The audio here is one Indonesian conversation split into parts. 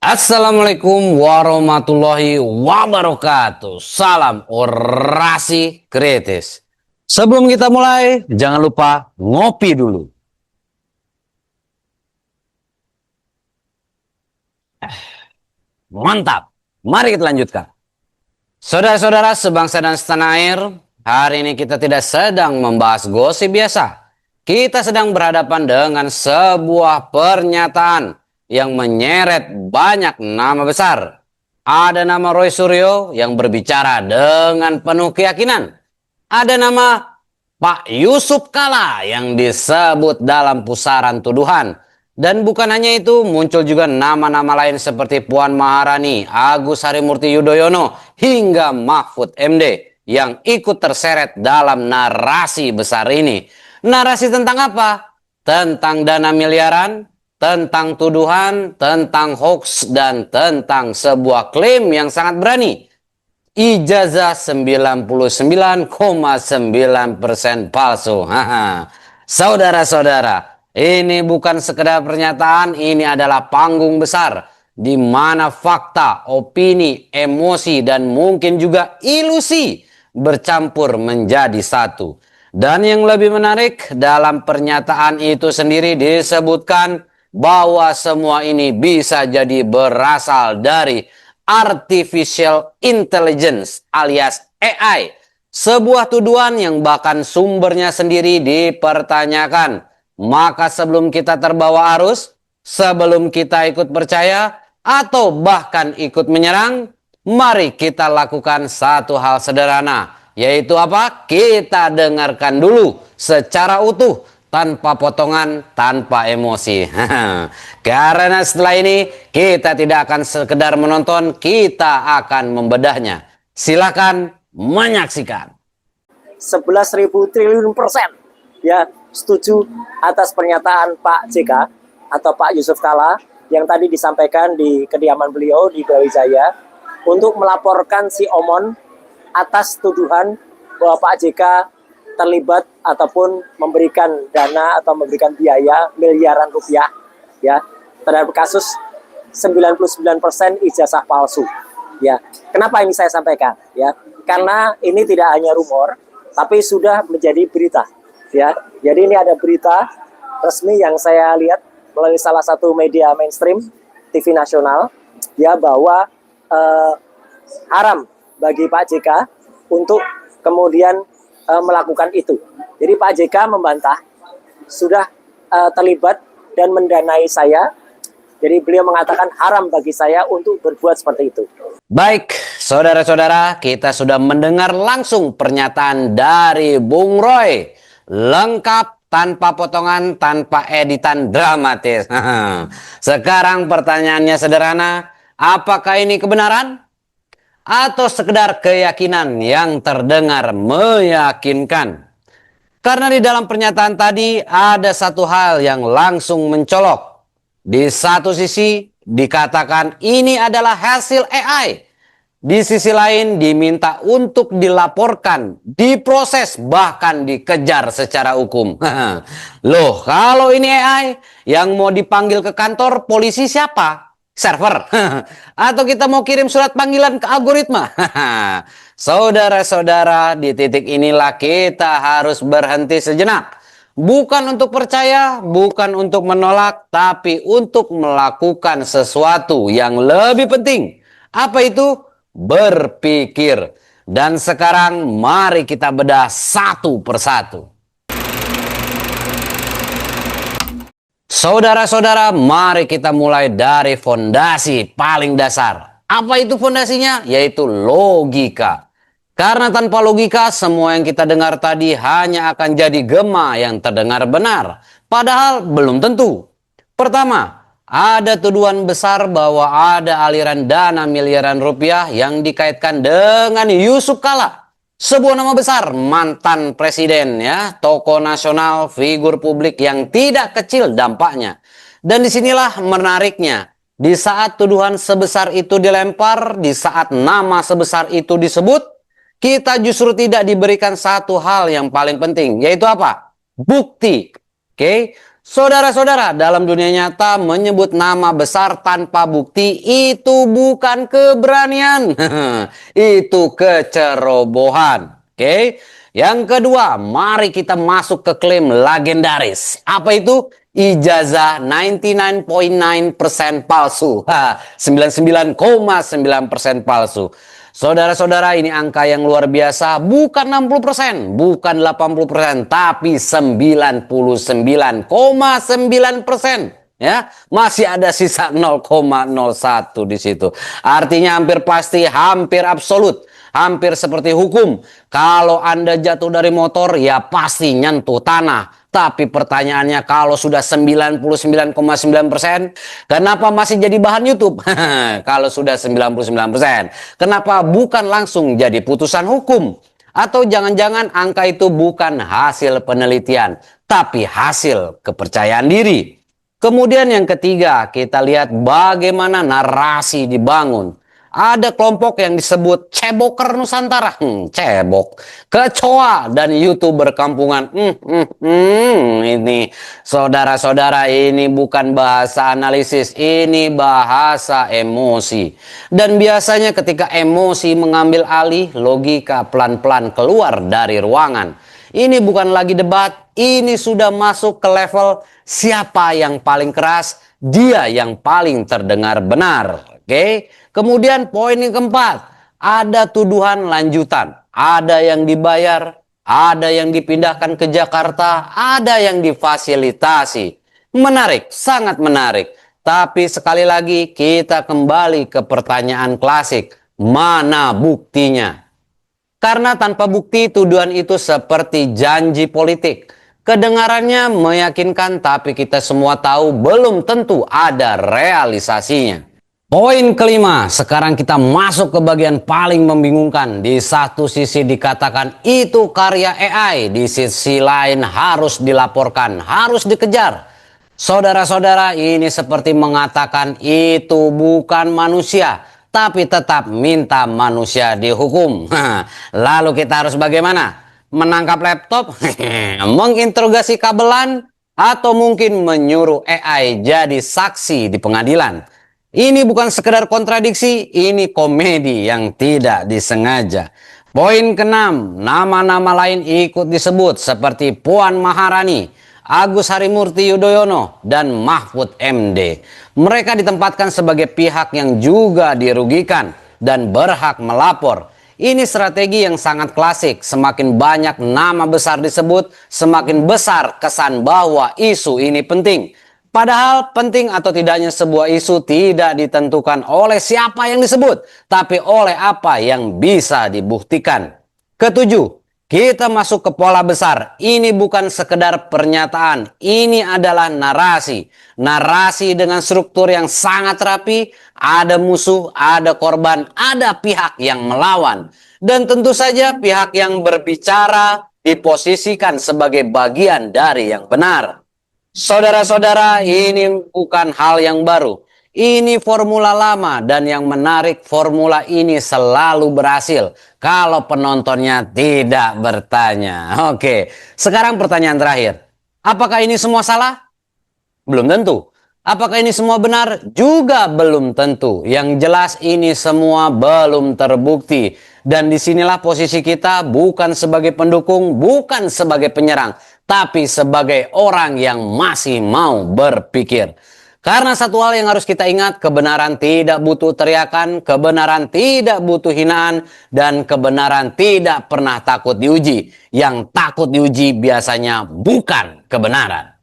Assalamualaikum warahmatullahi wabarakatuh. Salam orasi kritis. Sebelum kita mulai, jangan lupa ngopi dulu. Mantap. Mari kita lanjutkan. Saudara-saudara sebangsa dan setanah air, hari ini kita tidak sedang membahas gosip biasa. Kita sedang berhadapan dengan sebuah pernyataan yang menyeret banyak nama besar. Ada nama Roy Suryo yang berbicara dengan penuh keyakinan. Ada nama Pak Yusuf Kalla yang disebut dalam pusaran tuduhan. Dan bukan hanya itu, muncul juga nama-nama lain seperti Puan Maharani, Agus Harimurti Yudhoyono, hingga Mahfud MD yang ikut terseret dalam narasi besar ini. Narasi tentang apa? Tentang dana miliaran, tentang tuduhan, tentang hoax, dan tentang sebuah klaim yang sangat berani. Ijazah 99,9% palsu. Saudara-saudara, ini bukan sekedar pernyataan, ini adalah panggung besar di mana fakta, opini, emosi, dan mungkin juga ilusi bercampur menjadi satu. Dan yang lebih menarik, dalam pernyataan itu sendiri disebutkan bahwa semua ini bisa jadi berasal dari artificial intelligence alias AI. Sebuah tuduhan yang bahkan sumbernya sendiri dipertanyakan. Maka sebelum kita terbawa arus, sebelum kita ikut percaya, atau bahkan ikut menyerang, mari kita lakukan satu hal sederhana. Yaitu apa? Kita dengarkan dulu secara utuh, tanpa potongan, tanpa emosi. Karena setelah ini, kita tidak akan sekedar menonton, kita akan membedahnya. Silakan menyaksikan. 11.000 triliun persen ya setuju atas pernyataan Pak JK atau Pak Yusuf Kalla yang tadi disampaikan di kediaman beliau di Brawijaya untuk melaporkan si Omon atas tuduhan bahwa Pak JK terlibat ataupun memberikan dana atau memberikan biaya miliaran rupiah ya terhadap kasus 99% ijazah palsu. Ya, kenapa ini saya sampaikan? Ya, karena ini tidak hanya rumor, tapi sudah menjadi berita. Ya, jadi ini ada berita resmi yang saya lihat melalui salah satu media mainstream TV nasional, ya bahwa haram bagi Pak JK untuk kemudian melakukan itu. Jadi Pak JK membantah sudah terlibat dan mendanai saya. Jadi beliau mengatakan haram bagi saya untuk berbuat seperti itu. Baik, saudara-saudara, kita sudah mendengar langsung pernyataan dari Bung Roy. Lengkap, tanpa potongan, tanpa editan dramatis. Sekarang pertanyaannya sederhana, apakah ini kebenaran? Atau sekedar keyakinan yang terdengar meyakinkan? Karena di dalam pernyataan tadi ada satu hal yang langsung mencolok. Di satu sisi dikatakan ini adalah hasil AI. Di sisi lain diminta untuk dilaporkan, diproses, bahkan dikejar secara hukum. Loh, kalau ini AI yang mau dipanggil ke kantor polisi siapa? Server. Atau kita mau kirim surat panggilan ke algoritma? Saudara-saudara, di titik inilah kita harus berhenti sejenak. Bukan untuk percaya, bukan untuk menolak, tapi untuk melakukan sesuatu yang lebih penting. Apa itu? Berpikir. Dan sekarang mari kita bedah satu persatu. Saudara-saudara, mari kita mulai dari fondasi paling dasar. Apa itu fondasinya? Yaitu logika. Karena tanpa logika, semua yang kita dengar tadi hanya akan jadi gema yang terdengar benar. Padahal belum tentu. Pertama, ada tuduhan besar bahwa ada aliran dana miliaran rupiah yang dikaitkan dengan Yusuf Kalla. Sebuah nama besar, mantan presiden, ya, tokoh nasional, figur publik yang tidak kecil dampaknya. Dan disinilah menariknya. Di saat tuduhan sebesar itu dilempar, di saat nama sebesar itu disebut, kita justru tidak diberikan satu hal yang paling penting, yaitu apa? Bukti. Oke? Saudara-saudara, dalam dunia nyata menyebut nama besar tanpa bukti itu bukan keberanian. Itu kecerobohan. Oke. Yang kedua, mari kita masuk ke klaim legendaris. Apa itu? Ijazah 99.9% palsu. 99,9% palsu. Saudara-saudara, ini angka yang luar biasa, bukan 60%, bukan 80%, tapi 99,9%. Ya, masih ada sisa 0,01 di situ. Artinya hampir pasti, hampir absolut, hampir seperti hukum. Kalau Anda jatuh dari motor, ya pasti nyentuh tanah. Tapi pertanyaannya, kalau sudah 99,9%, kenapa masih jadi bahan YouTube? Kalau sudah 99%, kenapa bukan langsung jadi putusan hukum? Atau jangan-jangan angka itu bukan hasil penelitian, tapi hasil kepercayaan diri. Kemudian yang ketiga, kita lihat bagaimana narasi dibangun. Ada kelompok yang disebut Ceboker Nusantara, cebok, kecoa, dan YouTuber kampungan. Ini saudara-saudara, ini bukan bahasa analisis, ini bahasa emosi. Dan biasanya ketika emosi mengambil alih, logika pelan-pelan keluar dari ruangan. Ini bukan lagi debat, ini sudah masuk ke level siapa yang paling keras, dia yang paling terdengar benar. Oke. Kemudian poin yang keempat, ada tuduhan lanjutan. Ada yang dibayar, ada yang dipindahkan ke Jakarta, ada yang difasilitasi. Menarik, sangat menarik. Tapi sekali lagi kita kembali ke pertanyaan klasik, mana buktinya? Karena tanpa bukti tuduhan itu seperti janji politik. Kedengarannya meyakinkan, tapi kita semua tahu belum tentu ada realisasinya. Poin kelima, sekarang kita masuk ke bagian paling membingungkan. Di satu sisi dikatakan itu karya AI, di sisi lain harus dilaporkan, harus dikejar. Saudara-saudara, ini seperti mengatakan itu bukan manusia, tapi tetap minta manusia dihukum. Lalu kita harus bagaimana? Menangkap laptop, menginterogasi kabelan, atau mungkin menyuruh AI jadi saksi di pengadilan. Ini bukan sekedar kontradiksi, ini komedi yang tidak disengaja. Poin keenam, nama-nama lain ikut disebut seperti Puan Maharani, Agus Harimurti Yudhoyono, dan Mahfud MD. Mereka ditempatkan sebagai pihak yang juga dirugikan dan berhak melapor. Ini strategi yang sangat klasik, semakin banyak nama besar disebut, semakin besar kesan bahwa isu ini penting. Padahal penting atau tidaknya sebuah isu tidak ditentukan oleh siapa yang disebut, tapi oleh apa yang bisa dibuktikan. Ketujuh, kita masuk ke pola besar. Ini bukan sekedar pernyataan, ini adalah narasi. Narasi dengan struktur yang sangat rapi, ada musuh, ada korban, ada pihak yang melawan. Dan tentu saja pihak yang berbicara diposisikan sebagai bagian dari yang benar. Saudara-saudara, ini bukan hal yang baru. Ini formula lama, dan yang menarik, formula ini selalu berhasil kalau penontonnya tidak bertanya. Oke, sekarang pertanyaan terakhir. Apakah ini semua salah? Belum tentu. Apakah ini semua benar? Juga belum tentu. Yang jelas ini semua belum terbukti. Dan disinilah posisi kita, bukan sebagai pendukung, bukan sebagai penyerang, tapi sebagai orang yang masih mau berpikir. Karena satu hal yang harus kita ingat, kebenaran tidak butuh teriakan, kebenaran tidak butuh hinaan, dan kebenaran tidak pernah takut diuji. Yang takut diuji biasanya bukan kebenaran.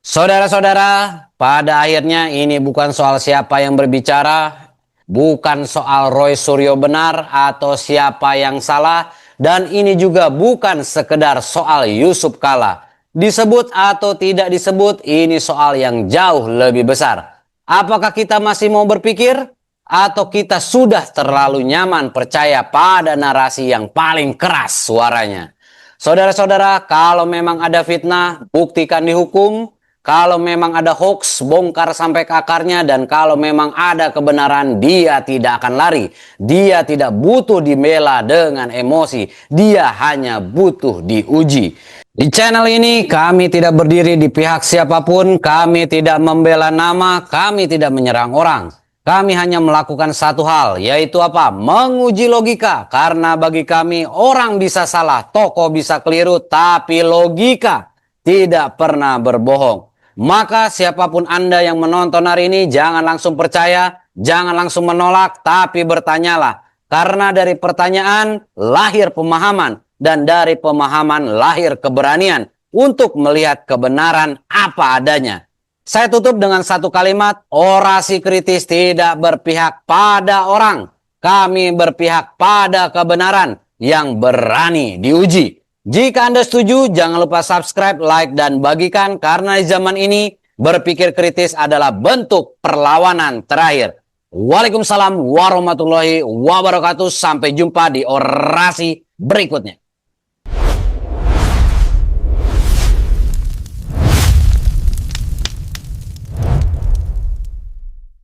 Saudara-saudara, pada akhirnya ini bukan soal siapa yang berbicara, bukan soal Roy Suryo benar atau siapa yang salah, dan ini juga bukan sekedar soal Yusuf Kala. Disebut atau tidak disebut, ini soal yang jauh lebih besar. Apakah kita masih mau berpikir? Atau kita sudah terlalu nyaman percaya pada narasi yang paling keras suaranya? Saudara-saudara, kalau memang ada fitnah, buktikan dihukum. Kalau memang ada hoax, bongkar sampai ke akarnya. Dan kalau memang ada kebenaran, dia tidak akan lari. Dia tidak butuh dibela dengan emosi. Dia hanya butuh diuji. Di channel ini kami tidak berdiri di pihak siapapun, kami tidak membela nama, kami tidak menyerang orang. Kami hanya melakukan satu hal, yaitu apa? Menguji logika. Karena bagi kami orang bisa salah, tokoh bisa keliru, tapi logika tidak pernah berbohong. Maka siapapun Anda yang menonton hari ini jangan langsung percaya, jangan langsung menolak, tapi bertanyalah. Karena dari pertanyaan lahir pemahaman. Dan dari pemahaman lahir keberanian untuk melihat kebenaran apa adanya. Saya tutup dengan satu kalimat, orasi kritis tidak berpihak pada orang. Kami berpihak pada kebenaran yang berani diuji. Jika Anda setuju, jangan lupa subscribe, like, dan bagikan. Karena di zaman ini, berpikir kritis adalah bentuk perlawanan terakhir. Waalaikumsalam warahmatullahi wabarakatuh. Sampai jumpa di orasi berikutnya.